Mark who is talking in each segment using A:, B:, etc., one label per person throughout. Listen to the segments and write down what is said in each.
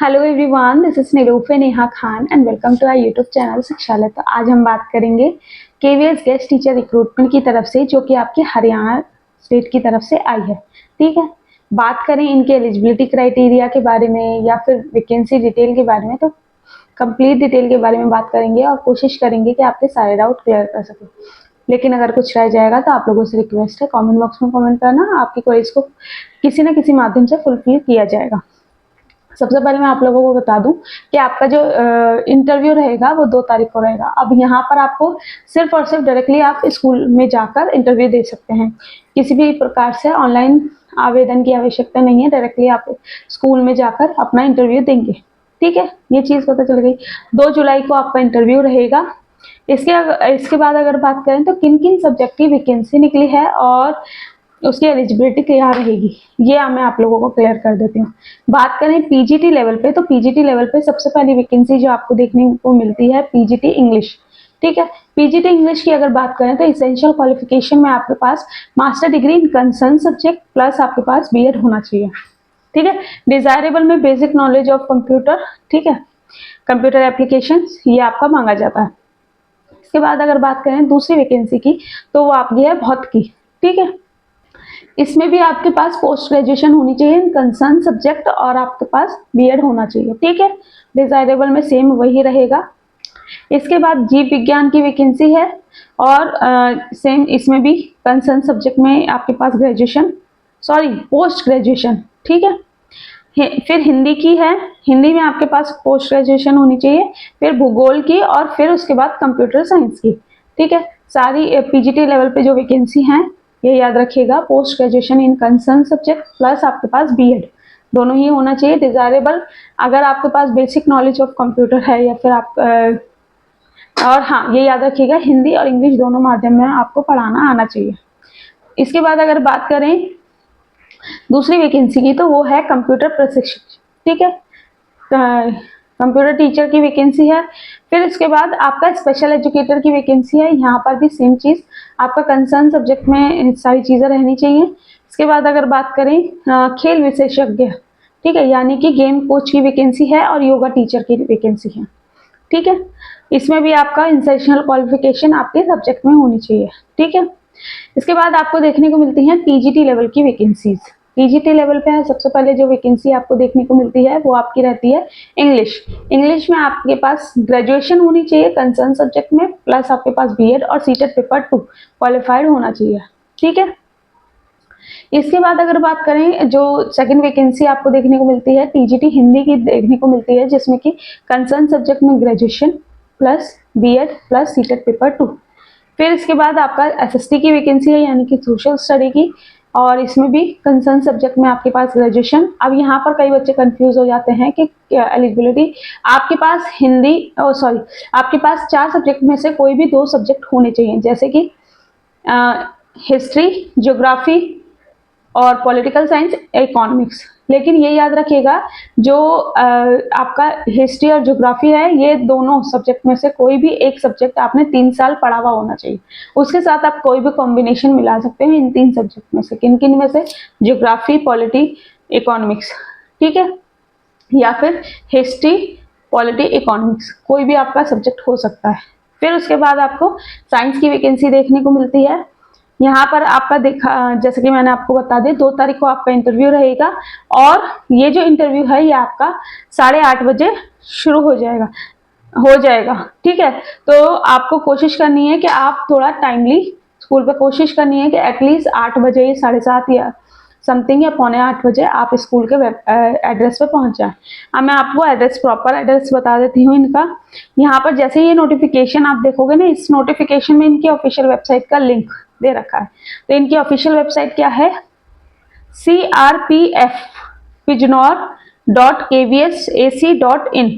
A: Hello everyone, this is निरूफे Neha Khan and welcome to our YouTube channel Shikshalaya. तो आज हम बात करेंगे केवीएस गेस्ट टीचर रिक्रूटमेंट की तरफ से, जो कि आपके हरियाणा स्टेट की तरफ से आई है। ठीक है, बात करें इनके एलिजिबिलिटी क्राइटेरिया के बारे में या फिर वैकेंसी डिटेल के बारे में, तो कंप्लीट डिटेल के बारे में बात करेंगे और कोशिश करेंगे कि आपके सारे डाउट क्लियर कर सकें। लेकिन अगर कुछ रह जाएगा तो आप लोगों से रिक्वेस्ट है कमेंट बॉक्स में कमेंट करना, आपकी क्वेरीज को किसी न किसी माध्यम से फुलफिल किया जाएगा। सबसे पहले मैं आप लोगों को बता दूं कि आपका जो इंटरव्यू रहेगा वो 2 तारीख को रहेगा। अब यहाँ पर आपको सिर्फ और सिर्फ डायरेक्टली आप स्कूल में जाकर इंटरव्यू दे सकते हैं। किसी भी प्रकार से ऑनलाइन आवेदन की आवश्यकता नहीं है, डायरेक्टली आप स्कूल में जाकर अपना इंटरव्यू देंगे। ठीक है, ये चीज़ पता चल गई। 2 जुलाई को आपका इंटरव्यू रहेगा। इसके बाद अगर बात करें तो किन किन सब्जेक्ट की वैकेंसी निकली है और उसकी एलिजिबिलिटी क्या रहेगी, ये मैं आप लोगों को क्लियर कर देती हूँ। बात करें पीजीटी लेवल पे, तो पीजीटी लेवल पे सबसे पहली वैकेंसी जो आपको देखने को मिलती है पीजीटी इंग्लिश। ठीक है, पीजीटी इंग्लिश की अगर बात करें तो इसेंशियल क्वालिफिकेशन में आपके पास master degree in concern subject plus आपके पास बीएड होना चाहिए। ठीक है, डिजायरेबल में बेसिक नॉलेज ऑफ कंप्यूटर, ठीक है, कंप्यूटर एप्लीकेशन, ये आपका मांगा जाता है। इसके बाद अगर बात करें दूसरी वैकेंसी की, तो वो आपकी है भौतिकी। ठीक है, इसमें भी आपके पास पोस्ट ग्रेजुएशन होनी चाहिए इन कंसर्न सब्जेक्ट और आपके पास बीएड होना चाहिए। ठीक है, डिजायरेबल में सेम वही रहेगा। इसके बाद जीव विज्ञान की वैकेंसी है और सेम इसमें भी कंसर्न सब्जेक्ट में आपके पास पोस्ट ग्रेजुएशन। ठीक है, फिर हिंदी की है, हिंदी में आपके पास पोस्ट ग्रेजुएशन होनी चाहिए, फिर भूगोल की और फिर उसके बाद कंप्यूटर साइंस की। ठीक है, सारी पीजीटी लेवल पे जो वैकेंसी हैं ये याद रखिएगा, post graduation in concern subject plus आपके पास बीएड दोनों ही होना चाहिए। डिजायरेबल अगर आपके पास बेसिक नॉलेज ऑफ कंप्यूटर है या फिर आप और हाँ, ये याद रखिएगा हिंदी और इंग्लिश दोनों माध्यम में आपको पढ़ाना आना चाहिए। इसके बाद अगर बात करें दूसरी वैकेंसी की, तो वो है कंप्यूटर प्रशिक्षक। ठीक है, कंप्यूटर टीचर की वैकेंसी है। फिर इसके बाद आपका स्पेशल एजुकेटर की वैकेंसी है। यहाँ पर भी सेम चीज़, आपका कंसर्न सब्जेक्ट में सारी चीज़ें रहनी चाहिए। इसके बाद अगर बात करें खेल विशेषज्ञ, ठीक है, यानी कि गेम कोच की वैकेंसी है और योगा टीचर की वैकेंसी है। ठीक है, इसमें भी आपका इंसेशनल क्वालिफिकेशन आपके सब्जेक्ट में होनी चाहिए। ठीक है, इसके बाद आपको देखने को मिलती है पीजीटी लेवल की वैकेंसीज। पीजीटी लेवल पे है, सबसे पहले जो वैकेंसी आपको देखने को मिलती है वो आपकी रहती है इंग्लिश। इंग्लिश में आपके पास ग्रेजुएशन होनी चाहिए कंसर्न सब्जेक्ट में प्लस आपके पास बीएड और सीटेट पेपर 2 क्वालिफाइड होना चाहिए। ठीक है, इसके बाद अगर बात करें जो सेकंड वैकेंसी आपको देखने को मिलती है टीजीटी हिंदी की देखने को मिलती है, जिसमें कि कंसर्न सब्जेक्ट में graduation plus BEd plus CTET paper 2। फिर इसके बाद आपका एसएसटी की वैकेंसी है, यानी कि सोशल स्टडी की, और इसमें भी कंसर्न सब्जेक्ट में आपके पास ग्रेजुएशन। अब यहाँ पर कई बच्चे कंफ्यूज हो जाते हैं कि एलिजिबिलिटी आपके पास आपके पास 4 सब्जेक्ट में से कोई भी 2 सब्जेक्ट होने चाहिए, जैसे कि हिस्ट्री, ज्योग्राफी और पॉलिटिकल साइंस, इकोनॉमिक्स। लेकिन ये याद रखिएगा जो आपका हिस्ट्री और ज्योग्राफी है, ये दोनों सब्जेक्ट में से कोई भी एक सब्जेक्ट आपने 3 साल पढ़ा हुआ होना चाहिए। उसके साथ आप कोई भी कॉम्बिनेशन मिला सकते हैं इन 3 सब्जेक्ट में से। किन किन में से? Geography, polity, economics. ठीक है, या फिर हिस्ट्री, पॉलिटी, इकोनॉमिक्स, कोई भी आपका सब्जेक्ट हो सकता है। फिर उसके बाद आपको साइंस की वैकेंसी देखने को मिलती है। यहाँ पर आपका जैसे कि मैंने आपको बता दें 2 तारीख को आपका इंटरव्यू रहेगा और ये जो इंटरव्यू है ये आपका 8:30 बजे शुरू हो जाएगा। ठीक है, तो आपको कोशिश करनी है कि आप थोड़ा टाइमली स्कूल पे कोशिश करनी है कि एटलीस्ट 8 बजे, 7:30 या समथिंग या 7:45 बजे आप स्कूल के एड्रेस पे पहुंच जाए। अब मैं आपको प्रॉपर एड्रेस बता देती हूँ इनका। यहाँ पर जैसे ये नोटिफिकेशन आप देखोगे ना, इस नोटिफिकेशन में इनकी ऑफिशियल वेबसाइट का लिंक दे रखा है। तो इनकी ऑफिशियल वेबसाइट क्या है? crpfbijnor.kvsac.in।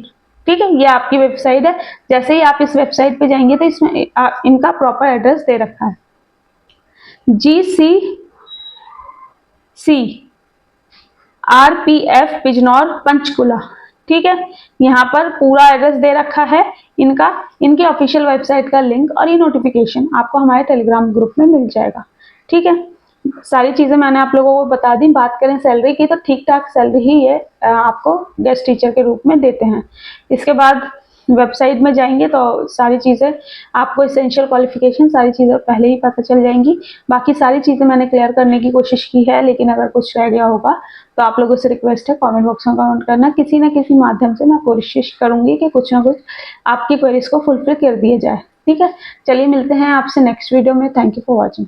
A: ठीक है, ये आपकी वेबसाइट है। जैसे ही आप इस वेबसाइट पे जाएंगे तो इसमें इनका प्रॉपर एड्रेस दे रखा है, GCCRPF बिजनौर पंचकुला। ठीक है, यहाँ पर पूरा एड्रेस दे रखा है इनका। इनकी ऑफिशियल वेबसाइट का लिंक और ये नोटिफिकेशन आपको हमारे टेलीग्राम ग्रुप में मिल जाएगा। ठीक है, सारी चीज़ें मैंने आप लोगों को बता दी। बात करें सैलरी की तो ठीक ठाक सैलरी ही है, आपको गेस्ट टीचर के रूप में देते हैं। इसके बाद वेबसाइट में जाएंगे तो सारी चीज़ें आपको, एसेंशियल क्वालिफिकेशन सारी चीज़ें पहले ही पता चल जाएंगी। बाकी सारी चीज़ें मैंने क्लियर करने की कोशिश की है, लेकिन अगर कुछ रह गया होगा तो आप लोगों से रिक्वेस्ट है कमेंट बॉक्स में कमेंट करना। किसी न किसी माध्यम से मैं कोशिश करूँगी कि कुछ ना कुछ आपकी क्वेरीज को फुलफिल कर दिया जाए। ठीक है, चलिए मिलते हैं आपसे नेक्स्ट वीडियो में। Thank you for watching.